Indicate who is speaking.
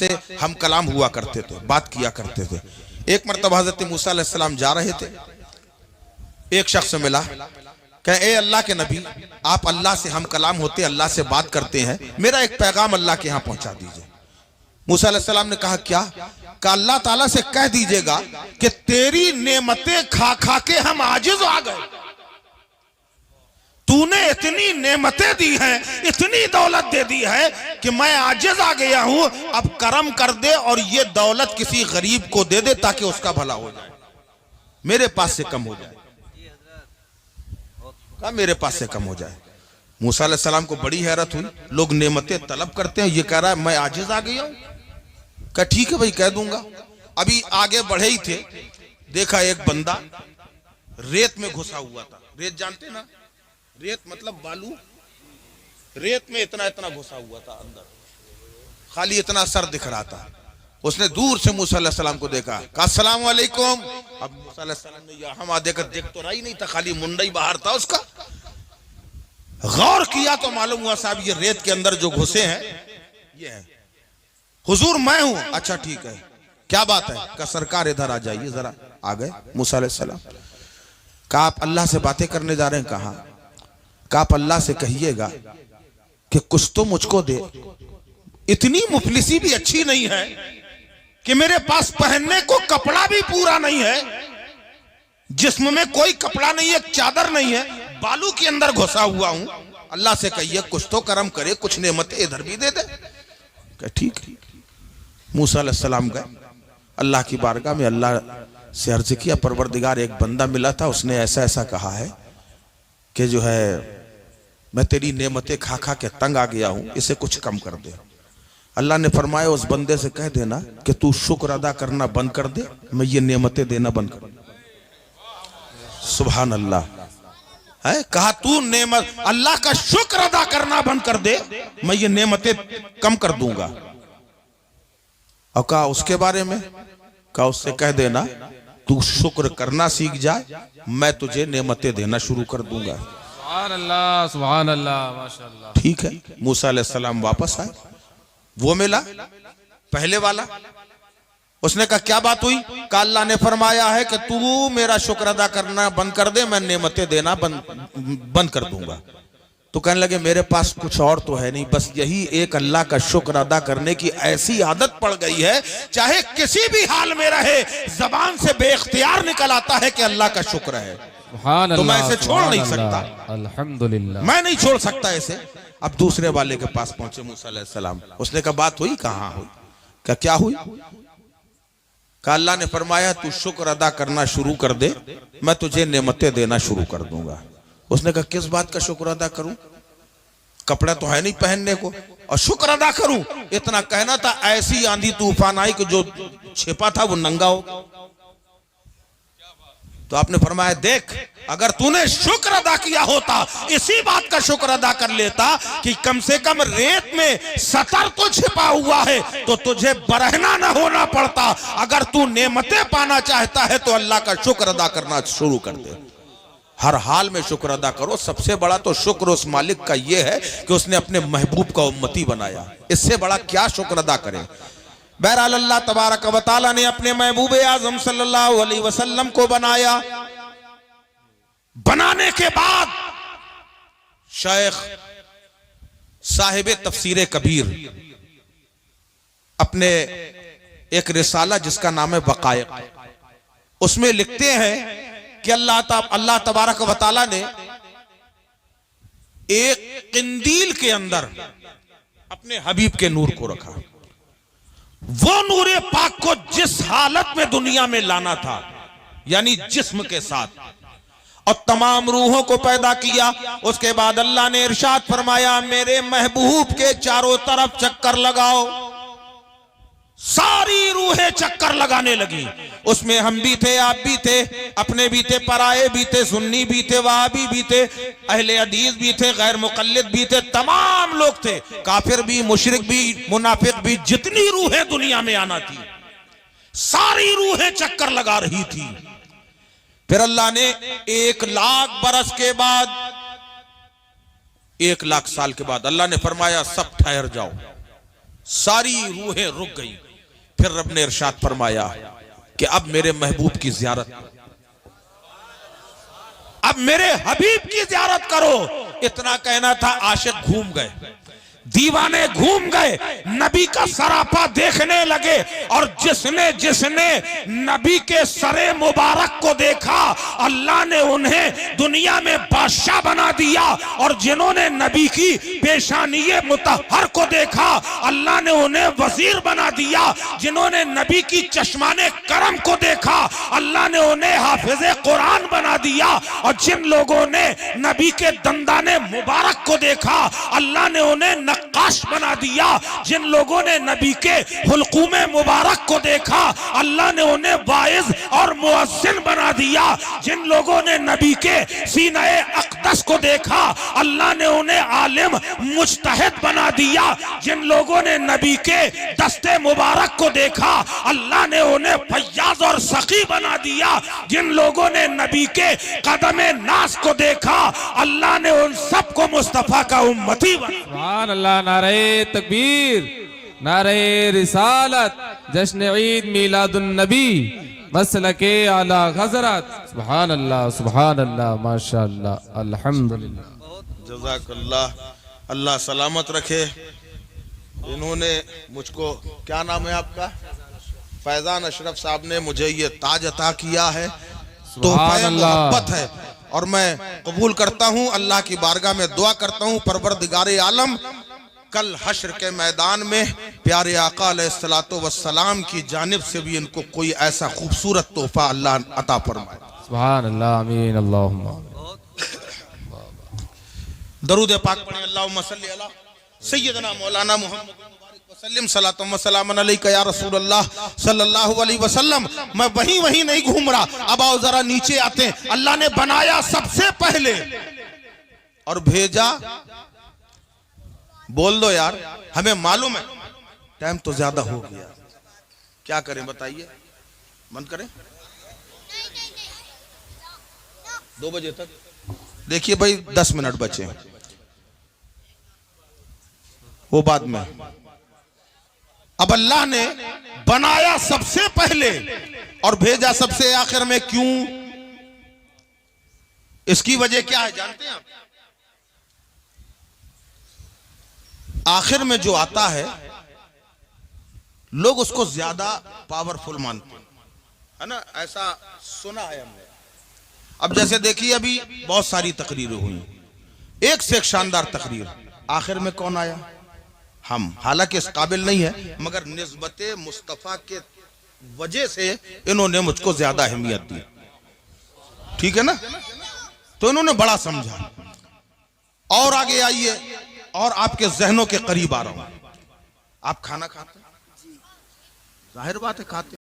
Speaker 1: से हम कलाम हुआ करते थे, बात किया करते थे। एक मरतबा हजरत मूसा अलैहिस्सलाम जा रहे थे, एक शख्स मिला, कहे ए अल्लाह के नबी, आप अल्लाह से हम कलाम होते, अल्लाह से बात करते हैं, मेरा एक पैगाम अल्लाह के यहाँ पहुंचा दीजिए। मूसा अलैहिस्सलाम ने कहा क्या? कहा अल्लाह ताला से कह दीजिएगा कि तेरी नेमतें खा खा के हम आजिज आ गए, तूने इतनी नेमतें दी हैं, इतनी दौलत दे दी है कि मैं आजिज आ गया हूं, अब करम कर दे और ये दौलत किसी गरीब को दे दे ताकि उसका भला हो जाए, मेरे पास से कम हो जाए। कहा मेरे पास से कम हो जाए। मूसा अलैहिस्सलाम को बड़ी हैरत हुई, लोग नेमतें तलब करते हैं, ये कह रहा है मैं आजिज आ गया हूं। कहा ठीक है भाई कह दूंगा। अभी आगे बढ़े ही थे, देखा एक बंदा रेत में घुसा हुआ था। रेत जानते ना, रेत मतलब बालू, रेत में इतना इतना घुसा हुआ था अंदर, खाली इतना सर दिख रहा था। उसने दूर से मूसा अलैहिस्सलाम को देखा, कहा अस्सलाम वालेकुम। अब मूसा अलैहिस्सलाम ने यहाँ देखकर देख तो रहा ही नहीं था, खाली मुंडा ही बाहर था उसका। गौर किया तो मालूम हुआ साहब ये रेत के अंदर जो घुसे हैं ये है। हुजूर मैं हूं। अच्छा ठीक है, क्या बात है? कहा सरकार इधर आ जाइए जरा। आ गए मूसा अलैहिस्सलाम। कहा आप अल्लाह से बातें करने जा रहे हैं? कहा आप अल्लाह से कहिएगा कि कुछ तो मुझको दे, इतनी मुफलिसी भी अच्छी नहीं है कि मेरे पास पहनने को कपड़ा भी पूरा नहीं है, जिस्म में कोई कपड़ा नहीं है, चादर नहीं है, बालू के अंदर घुसा हुआ हूं, अल्लाह से कहिए कुछ तो करम करे, कुछ नेमतें इधर भी दे दे। कहा ठीक है। मूसा अलैहिस्सलाम गए अल्लाह की बारगाह में, अल्लाह से अर्ज किया परवरदिगार एक बंदा मिला था, उसने ऐसा ऐसा कहा है कि जो है मैं तेरी नेमतें खा खा के तंग आ गया हूं, इसे कुछ कम कर दे। अल्लाह ने फरमाया उस बंदे से कह देना कि तू शुक्र अदा करना बंद कर दे, मैं ये नेमतें देना बंद कर। सुभान अल्लाह है। कहा तू नेमत अल्लाह का शुक्र अदा करना बंद कर दे, मैं ये नेमतें कम कर दूंगा। और कहा उसके बारे में? कहा उससे कह देना तू शुक्र करना सीख जाए, मैं तुझे नेमतें देना शुरू कर दूंगा।
Speaker 2: सुभान अल्लाह माशाअल्लाह।
Speaker 1: ठीक है। मूसा अलैहिस्सलाम वापस आए, वो मिला पहले वाला। उसने कहा क्या बात हुई? कहा अल्लाह ने फरमाया है कि तू मेरा शुक्र अदा करना बंद कर दे, मैं नेमतें देना बंद कर दूंगा। तो कहने लगे मेरे पास कुछ और तो है नहीं, बस यही एक अल्लाह का शुक्र अदा करने की ऐसी आदत पड़ गई है, चाहे किसी भी हाल में रहे जबान से बेइख्तियार निकल आता है कि अल्लाह का शुक्र है। तो मैं इसे छोड़ नहीं सकता,
Speaker 2: अल्हम्दुलिल्लाह,
Speaker 1: मैं नहीं छोड़ सकता इसे। अब दूसरे वाले के पास पहुंचे मूसा अलैहिस्सलाम। उसने कहा बात हुई? कहाँ हुई? क्या हुई? कहा अल्लाह ने फरमाया तू शुक्र अदा करना शुरू कर दे, मैं तुझे नेमतें देना शुरू कर दूंगा। उसने कहा किस बात का शुक्र अदा करूं? कपड़ा तो है नहीं पहनने को, और शुक्र अदा करूं? इतना कहना था, ऐसी आंधी तूफान आई कि जो छिपा था वो नंगा हो। तो आपने फरमाया देख, अगर तूने शुक्र अदा किया होता, इसी बात का शुक्र अदा कर लेता कि कम से कम रेत में सतर तो छिपा हुआ है, तो तुझे बरहना न होना पड़ता। अगर तू नेमतें पाना चाहता है तो अल्लाह का शुक्र अदा करना शुरू कर दे, हर हाल में शुक्र अदा करो। सबसे बड़ा तो शुक्र उस मालिक का यह है कि उसने अपने महबूब का उम्मती बनाया, इससे बड़ा क्या शुक्र अदा करें। बहरहाल अल्लाह तबारक व तआला ने अपने महबूब आज़म सल्लल्लाहु अलैहि वसल्लम को बनाया। बनाने के बाद शेख साहिब तफसीर कबीर अपने एक रिसाला जिसका नाम है वक़ाइक़, उसमें लिखते हैं कि अल्लाह तबारक व तआला ने एक किंदील के अंदर अपने हबीब के नूर को रखा। वो नूरे पाक को जिस हालत में दुनिया में लाना था, यानी जिस्म के साथ, और तमाम रूहों को पैदा किया। उसके बाद अल्लाह ने इरशाद फरमाया मेरे महबूब के चारों तरफ चक्कर लगाओ। सारी रूहें चक्कर लगाने लगी। उसमें हम भी थे, आप भी थे, अपने भी थे, पराए भी थे, सुन्नी भी थे, वहाबी भी थे, अहले हदीस भी थे, गैर मुक़ल्लिद भी थे, तमाम लोग थे, काफिर भी, मुशरिक भी, मुनाफिक भी, जितनी रूहें दुनिया में आना थी सारी रूहें चक्कर लगा रही थी। फिर अल्लाह ने 1,00,000 बरस के बाद, 1,00,000 साल के बाद अल्लाह ने फरमाया सब ठहर जाओ, सारी रूहें रुक गई। फिर रब ने इरशाद फरमाया कि अब मेरे महबूब की ज़ियारत, अब मेरे हबीब की ज़ियारत करो। इतना कहना था, आशिक घूम गए, दीवाने घूम गए, नबी का सरापा देखने लगे। और जिसने जिसने नबी के सरे मुबारक को देखा, अल्लाह ने उन्हें दुनिया में बादशाह बना दिया। और जिन्होंने नबी की पेशानिये मुतहर को देखा, अल्लाह ने उन्हें वजीर बना दिया। जिन्होंने नबी की चश्माने करम को देखा, अल्लाह ने उन्हें हाफिज़े कुरान बना दिया। और जिन लोगों ने नबी के दंदाने मुबारक को देखा, अल्लाह ने उन्हें नक्काश बना दिया। जिन लोगों ने नबी के हुल्कुमे मुबारक को देखा, अल्लाह ने उन्हें वाइज और मुअज्जिन बना दिया। जिन लोगों ने नबी के सीने अक़दस को देखा, अल्लाह ने उन्हें आलिम मुज्तहिद बना दिया। जिन लोगों ने नबी के दस्ते मुबारक को देखा, अल्लाह ने उन्हें फैयाज और सखी बना दिया। जिन लोगों ने नबी के कदमे नास को देखा, अल्लाह ने उन सबको मुस्तफा का उम्मती बना।
Speaker 2: सुभान अल्लाह, नारे तकबीर, नारे रिसालत, जश्न ईद मिलादुन नबी, मसलके आला हज़रत। सुभान अल्लाह, माशाअल्लाह, अल्हम्दुलिल्लाह।
Speaker 1: जज़ाकल्लाह, अल्लाह सलामत रखे। इन्होंने मुझको, क्या नाम है आपका? फैजान अशरफ साहब ने मुझे ये ताज अता किया है, तो मोहब्बत है और मैं कबूल करता हूँ। अल्लाह की बारगाह में दुआ करता हूँ, परवरदिगारे आलम कल हश्र के मैदान में प्यारे आका अलैहिस्सलातु वस्सलाम की जानिब से भी इनको कोई ऐसा खूबसूरत तोहफा अल्लाह अता फरमाए।
Speaker 2: सुभान अल्लाह, आमीन, अल्लाहुम्मा।
Speaker 1: दरूद पाक पढ़ें। अल्लाहुम्मा सल्ली अला सय्यदना मौलाना मुहम्मद वसल्लम सलातो व सलाम अलैका या रसूल अल्लाह सल्लल्लाहु अलैहि वसल्लम। मैं वहीं नहीं घूम रहा, अब आओ जरा नीचे आते हैं। अल्लाह ने बनाया सबसे पहले और भेजा, बोल दो यार, हमें मालूम है टाइम तो ज्यादा हो गया, क्या करें बताइए? बंद करें 2 बजे तक? देखिए भाई 10 मिनट बचे, वो बाद में। अब अल्लाह ने बनाया सबसे पहले और भेजा सबसे आखिर में। क्यों? इसकी वजह क्या है जानते हैं आप? आखिर में जो आता है लोग उसको ज्यादा पावरफुल मानते हैं, है ना? ऐसा सुना है हमने। अब जैसे देखिए अभी बहुत सारी तकरीरें हुई, एक से एक शानदार तकरीर, आखिर में कौन आया? हम। हालांकि इस काबिल नहीं है, मगर निस्बते मुस्तफा के वजह से इन्होंने मुझको ज्यादा अहमियत दी, ठीक है ना? तो इन्होंने बड़ा समझा। और आगे आइए, और आपके जहनों के करीब आ रहा हूं। आप खाना खाते हैं? जाहिर बात है खाते हैं।